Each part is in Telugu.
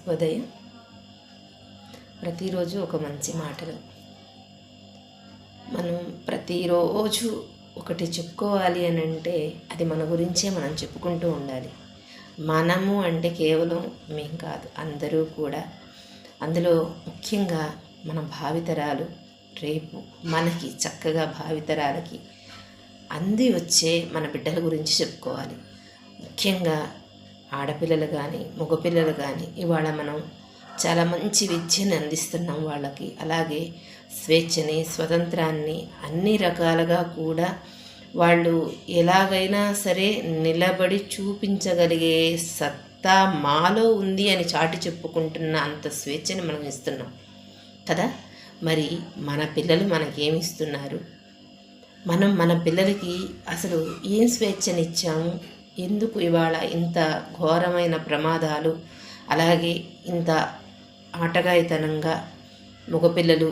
శుభోదయం. ప్రతిరోజు ఒక మంచి మాటలు మనం ప్రతిరోజు ఒకటి చెప్పుకోవాలి అని అంటే అది మన గురించే మనం చెప్పుకుంటూ ఉండాలి. మనము అంటే కేవలం మేం కాదు, అందరూ కూడా. అందులో ముఖ్యంగా మన భావితరాలు, రేపు మనకి చక్కగా భావితరాలకి అంది వచ్చే మన బిడ్డల గురించి చెప్పుకోవాలి. ముఖ్యంగా ఆడపిల్లలు కానీ మగపిల్లలు కానీ ఇవాళ మనం చాలా మంచి విద్యను అందిస్తున్నాం వాళ్ళకి. అలాగే స్వేచ్ఛని, స్వతంత్రాన్ని అన్ని రకాలుగా కూడా వాళ్ళు ఎలాగైనా సరే నిలబడి చూపించగలిగే సత్తా మాలో ఉంది అని చాటి చెప్పుకుంటున్న అంత స్వేచ్ఛని మనం ఇస్తున్నాం కదా. మరి మన పిల్లలు మనకేమిస్తున్నారు? మనం మన పిల్లలకి అసలు ఏం స్వేచ్ఛనిచ్చాము? ఎందుకు ఇవాళ ఇంత ఘోరమైన ప్రమాదాలు, అలాగే ఇంత ఆటగాయితనంగా మగపిల్లలు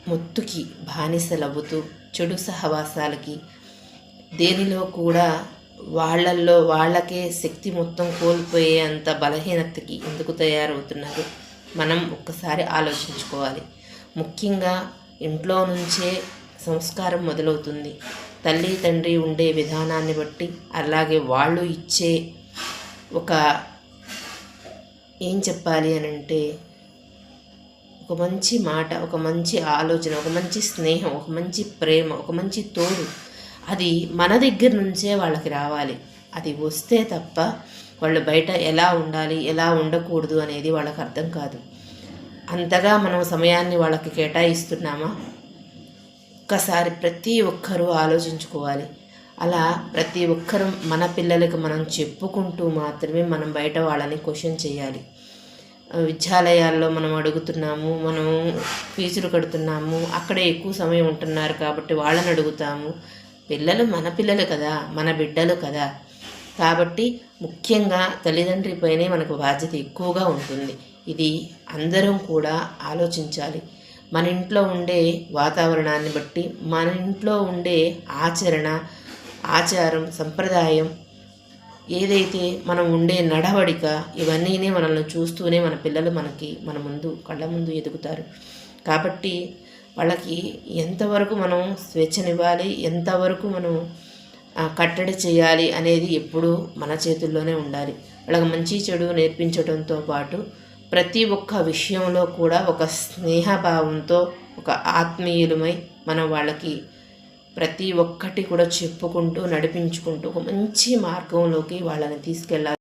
మొత్తుకి బానిసలవుతూ చెడు సహవాసాలకి, దేనిలో కూడా వాళ్ళల్లో వాళ్ళకే శక్తి మొత్తం కోల్పోయే అంత బలహీనతకి ఎందుకు తయారవుతున్నారు? మనం ఒక్కసారి ఆలోచించుకోవాలి. ముఖ్యంగా ఇంట్లో నుంచే సంస్కారం మొదలవుతుంది. తల్లి తండ్రి ఉండే విధానాన్ని బట్టి, అలాగే వాళ్ళు ఇచ్చే ఒక ఏం చెప్పాలి అని అంటే ఒక మంచి మాట, ఒక మంచి ఆలోచన, ఒక మంచి స్నేహం, ఒక మంచి ప్రేమ, ఒక మంచి తోడు, అది మన దగ్గర నుంచే వాళ్ళకి రావాలి. అది వస్తే తప్ప వాళ్ళు బయట ఎలా ఉండాలి, ఎలా ఉండకూడదు అనేది వాళ్ళకి అర్థం కాదు. అంతగా మనం సమయాన్ని వాళ్ళకి కేటాయిస్తున్నామా? ఒక్కసారి ప్రతి ఒక్కరూ ఆలోచించుకోవాలి. అలా ప్రతి ఒక్కరూ మన పిల్లలకి మనం చెప్పుకుంటూ మాత్రమే మనం బయట వాళ్ళని క్వశ్చన్ చేయాలి. విద్యాలయాల్లో మనం అడుగుతున్నాము, మనం ఫీజులు కడుతున్నాము, అక్కడే ఎక్కువ సమయం ఉంటున్నారు కాబట్టి వాళ్ళని అడుగుతాము. పిల్లలు మన పిల్లలు కదా, మన బిడ్డలు కదా. కాబట్టి ముఖ్యంగా తల్లిదండ్రిపైనే మనకు బాధ్యత ఎక్కువగా ఉంటుంది. ఇది అందరం కూడా ఆలోచించాలి. మన ఇంట్లో ఉండే వాతావరణాన్ని బట్టి, మన ఇంట్లో ఉండే ఆచారం, సంప్రదాయం, ఏదైతే మనం ఉండే నడవడిక, ఇవన్నీనే మనల్ని చూస్తూనే మన పిల్లలు మన కళ్ళ ముందు ఎదుగుతారు. కాబట్టి వాళ్ళకి ఎంతవరకు మనం స్వేచ్ఛనివ్వాలి, ఎంతవరకు మనం కట్టడి చేయాలి అనేది ఎప్పుడూ మన చేతుల్లోనే ఉండాలి. వాళ్ళకి మంచి చెడు నేర్పించడంతో పాటు ప్రతి ఒక్క విషయంలో కూడా ఒక స్నేహభావంతో, ఒక ఆత్మీయులమై మనం వాళ్ళకి ప్రతి ఒక్కటి కూడా చెప్పుకుంటూ, నడిపించుకుంటూ ఒక మంచి మార్గంలోకి వాళ్ళని తీసుకెళ్ళాలి.